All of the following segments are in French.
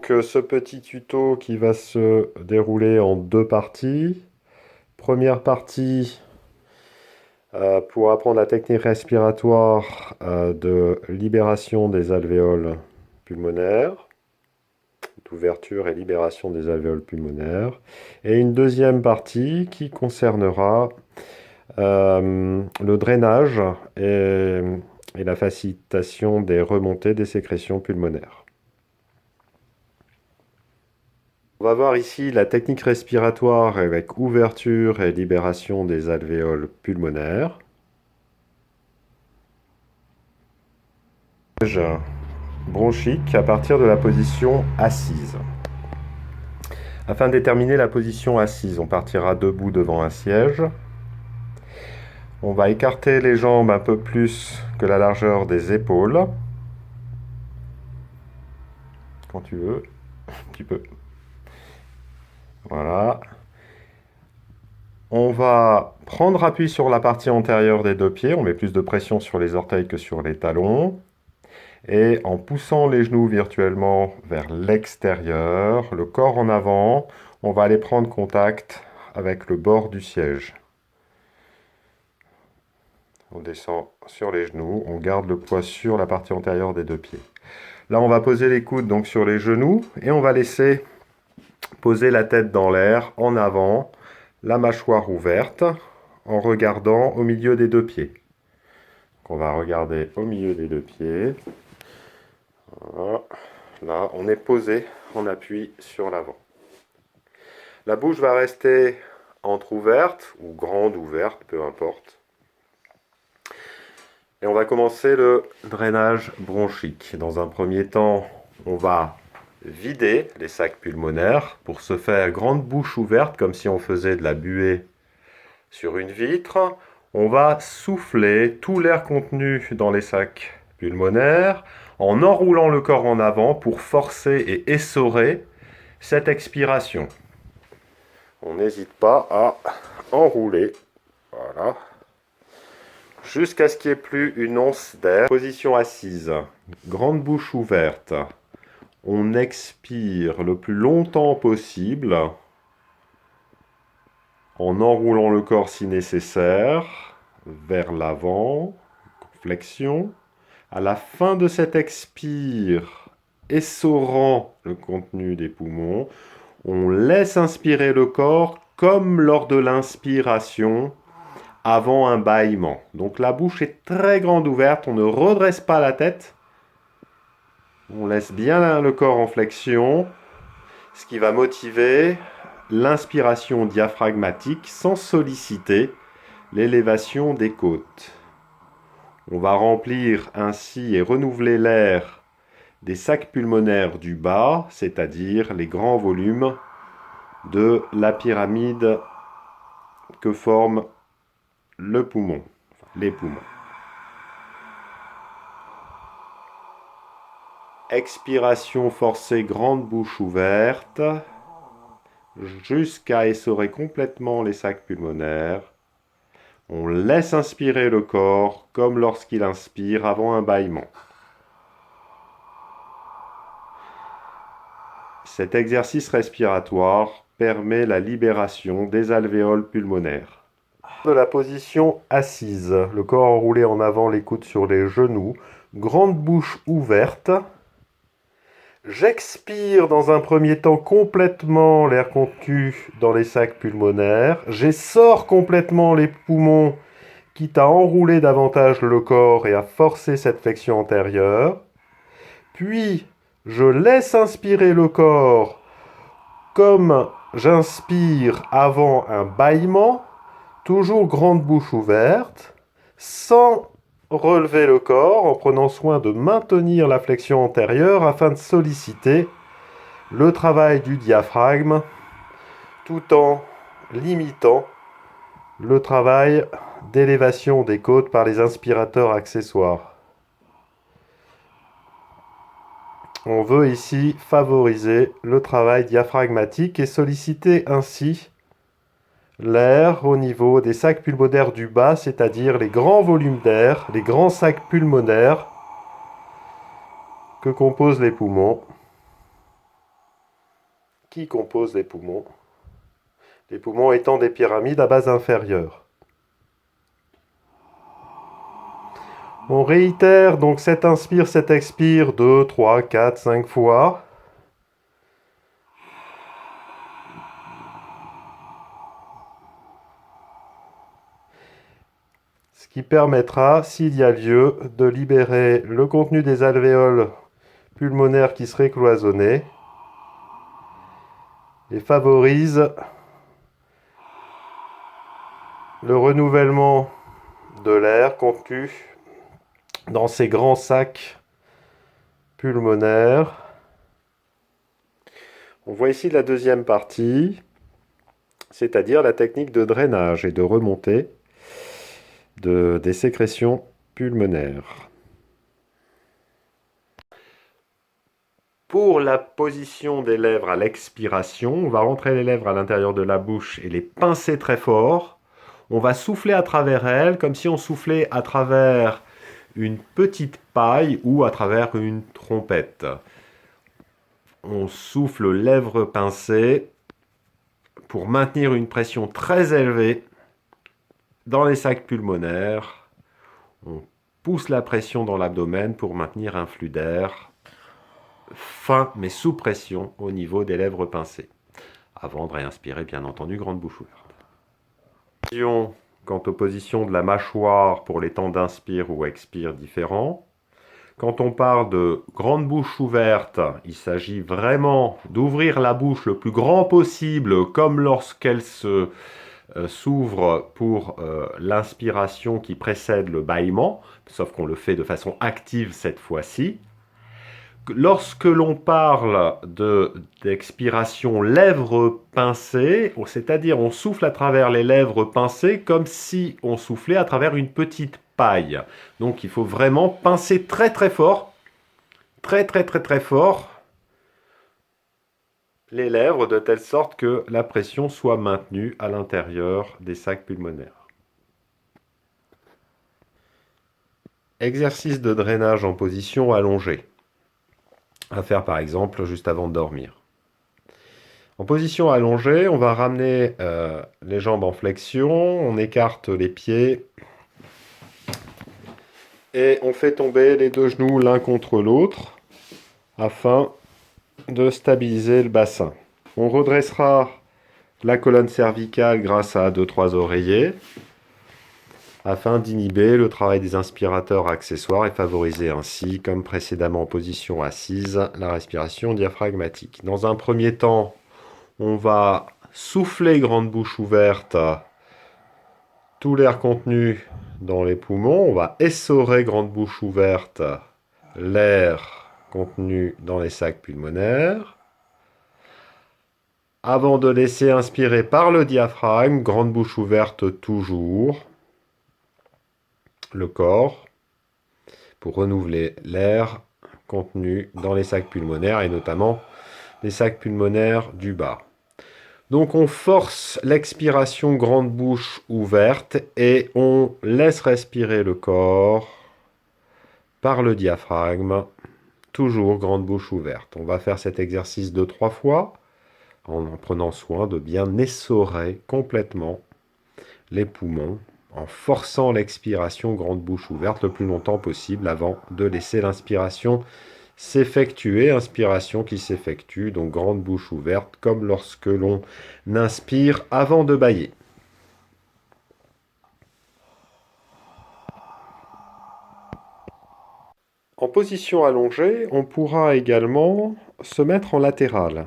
donc ce petit tuto qui va se dérouler en deux parties. Première partie pour apprendre la technique respiratoire de libération des alvéoles pulmonaires, d'ouverture et libération des alvéoles pulmonaires. Et une deuxième partie qui concernera le drainage et la facilitation des remontées des sécrétions pulmonaires. On va voir ici la technique respiratoire avec ouverture et libération des alvéoles pulmonaires. Bronchique à partir de la position assise. Afin de déterminer la position assise, on partira debout devant un siège. On va écarter les jambes un peu plus que la largeur des épaules. Quand tu veux, tu peux. Voilà. On va prendre appui sur la partie antérieure des deux pieds. On met plus de pression sur les orteils que sur les talons. Et en poussant les genoux virtuellement vers l'extérieur, le corps en avant, on va aller prendre contact avec le bord du siège. On descend sur les genoux, on garde le poids sur la partie antérieure des deux pieds. Là, on va poser les coudes donc sur les genoux et on va laisser poser la tête dans l'air en avant, la mâchoire ouverte, en regardant au milieu des deux pieds. Donc, on va regarder au milieu des deux pieds. Voilà. Là, on est posé, on appuie sur l'avant. La bouche va rester entrouverte ou grande ouverte, peu importe. Et on va commencer le drainage bronchique. Dans un premier temps, on va vider les sacs pulmonaires. Pour ce faire, grande bouche ouverte, comme si on faisait de la buée sur une vitre. On va souffler tout l'air contenu dans les sacs pulmonaires en enroulant le corps en avant pour forcer et essorer cette expiration. On n'hésite pas à enrouler. Voilà. Jusqu'à ce qu'il n'y ait plus une once d'air. Position assise. Grande bouche ouverte. On expire le plus longtemps possible en enroulant le corps si nécessaire vers l'avant. Flexion. À la fin de cet expire, essorant le contenu des poumons, on laisse inspirer le corps comme lors de l'inspiration avant un bâillement. Donc la bouche est très grande ouverte, on ne redresse pas la tête. On laisse bien le corps en flexion, ce qui va motiver l'inspiration diaphragmatique sans solliciter l'élévation des côtes. On va remplir ainsi et renouveler l'air des sacs pulmonaires du bas, c'est-à-dire les grands volumes de la pyramide que forme le poumon, les poumons. Expiration forcée, grande bouche ouverte, jusqu'à essorer complètement les sacs pulmonaires. On laisse inspirer le corps comme lorsqu'il inspire avant un bâillement. Cet exercice respiratoire permet la libération des alvéoles pulmonaires. De la position assise, le corps enroulé en avant, les coudes sur les genoux, grande bouche ouverte. J'expire dans un premier temps complètement l'air contenu dans les sacs pulmonaires. J'essore complètement les poumons, quitte à enrouler davantage le corps et à forcer cette flexion antérieure. Puis, je laisse inspirer le corps comme j'inspire avant un bâillement, toujours grande bouche ouverte, sans relever le corps, en prenant soin de maintenir la flexion antérieure afin de solliciter le travail du diaphragme, tout en limitant le travail d'élévation des côtes par les inspirateurs accessoires. On veut ici favoriser le travail diaphragmatique et solliciter ainsi l'air au niveau des sacs pulmonaires du bas, c'est-à-dire les grands volumes d'air, les grands sacs pulmonaires que composent les poumons. qui composent les poumons étant des pyramides à base inférieure. On réitère donc cet inspire, cet expire 2, 3, 4, 5 fois. Ce qui permettra, s'il y a lieu, de libérer le contenu des alvéoles pulmonaires qui seraient cloisonnés et favorise le renouvellement de l'air contenu dans ces grands sacs pulmonaires. On voit ici la deuxième partie, c'est-à-dire la technique de drainage et de remontée des sécrétions pulmonaires. Pour la position des lèvres à l'expiration, on va rentrer les lèvres à l'intérieur de la bouche et les pincer très fort. On va souffler à travers elles comme si on soufflait à travers une petite paille ou à travers une trompette. On souffle lèvres pincées pour maintenir une pression très élevée dans les sacs pulmonaires. On pousse la pression dans l'abdomen pour maintenir un flux d'air fin mais sous pression au niveau des lèvres pincées. Avant de réinspirer, bien entendu, grande bouche ouverte. Quant aux positions de la mâchoire pour les temps d'inspire ou expire différents. Quand on parle de grande bouche ouverte, il s'agit vraiment d'ouvrir la bouche le plus grand possible, comme lorsqu'elle s'ouvre pour l'inspiration qui précède le bâillement, sauf qu'on le fait de façon active cette fois-ci. Lorsque l'on parle d'expiration lèvres pincées, c'est-à-dire on souffle à travers les lèvres pincées comme si on soufflait à travers une petite paille. Donc il faut vraiment pincer très très fort, très fort les lèvres de telle sorte que la pression soit maintenue à l'intérieur des sacs pulmonaires. Exercice de drainage en position allongée. À faire par exemple juste avant de dormir. En position allongée, on va ramener les jambes en flexion, on écarte les pieds et on fait tomber les deux genoux l'un contre l'autre afin de stabiliser le bassin. On redressera la colonne cervicale grâce à 2-3 oreillers afin d'inhiber le travail des inspirateurs accessoires et favoriser ainsi, comme précédemment en position assise, la respiration diaphragmatique. Dans un premier temps, on va souffler grande bouche ouverte tout l'air contenu dans les poumons. On va essorer grande bouche ouverte l'air contenu dans les sacs pulmonaires. Avant de laisser inspirer par le diaphragme, grande bouche ouverte toujours, le corps, pour renouveler l'air contenu dans les sacs pulmonaires et notamment les sacs pulmonaires du bas. Donc on force l'expiration grande bouche ouverte et on laisse respirer le corps par le diaphragme, toujours grande bouche ouverte. On va faire cet exercice 2-3 fois en prenant soin de bien essorer complètement les poumons, en forçant l'expiration grande bouche ouverte le plus longtemps possible avant de laisser l'inspiration s'effectuer. Inspiration qui s'effectue, donc grande bouche ouverte, comme lorsque l'on inspire avant de bâiller. En position allongée, on pourra également se mettre en latéral.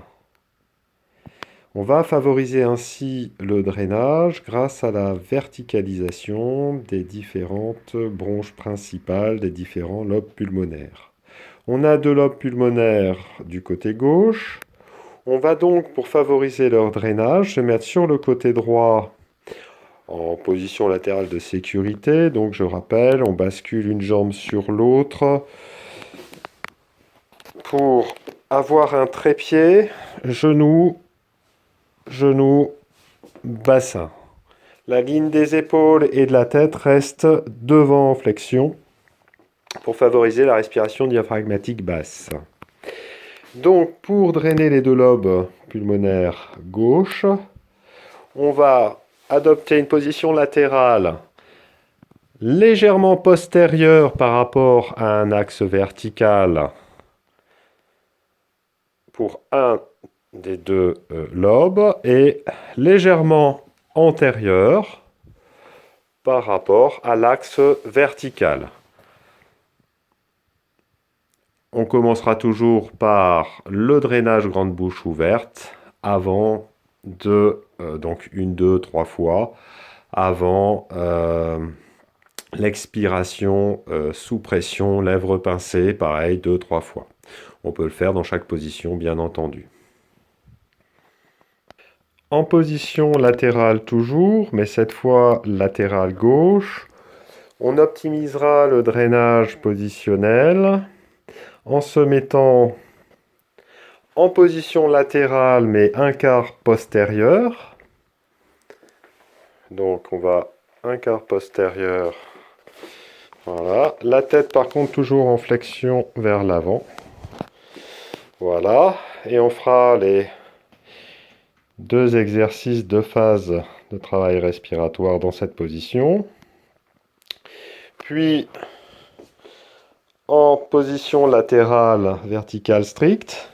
On va favoriser ainsi le drainage grâce à la verticalisation des différentes bronches principales des différents lobes pulmonaires. On a 2 lobes pulmonaires du côté gauche. On va donc, pour favoriser leur drainage, se mettre sur le côté droit en position latérale de sécurité. Donc je rappelle, on bascule une jambe sur l'autre pour avoir un trépied, genou, bassin. La ligne des épaules et de la tête reste devant en flexion pour favoriser la respiration diaphragmatique basse. Donc, pour drainer les deux lobes pulmonaires gauche, on va adopter une position latérale légèrement postérieure par rapport à un axe vertical pour un des deux lobes et légèrement antérieure par rapport à l'axe vertical. On commencera toujours par le drainage grande bouche ouverte avant de, donc 1, 2, 3 fois, avant l'expiration sous pression, lèvres pincées, pareil, 2, 3 fois. On peut le faire dans chaque position, bien entendu. En position latérale toujours, mais cette fois latérale gauche, on optimisera le drainage positionnel en se mettant en position latérale, mais un quart postérieur. Donc on va un quart postérieur. Voilà. La tête par contre toujours en flexion vers l'avant. Voilà. Et on fera les 2 exercices de phase de travail respiratoire dans cette position. Puis en position latérale verticale stricte.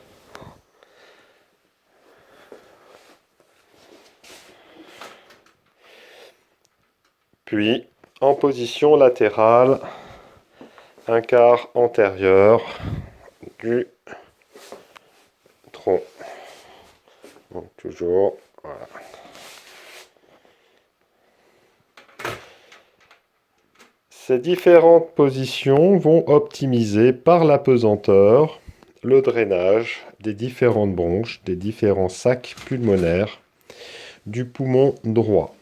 Puis en position latérale, un quart antérieur du tronc. Donc toujours, voilà. Ces différentes positions vont optimiser par la pesanteur le drainage des différentes bronches, des différents sacs pulmonaires du poumon droit.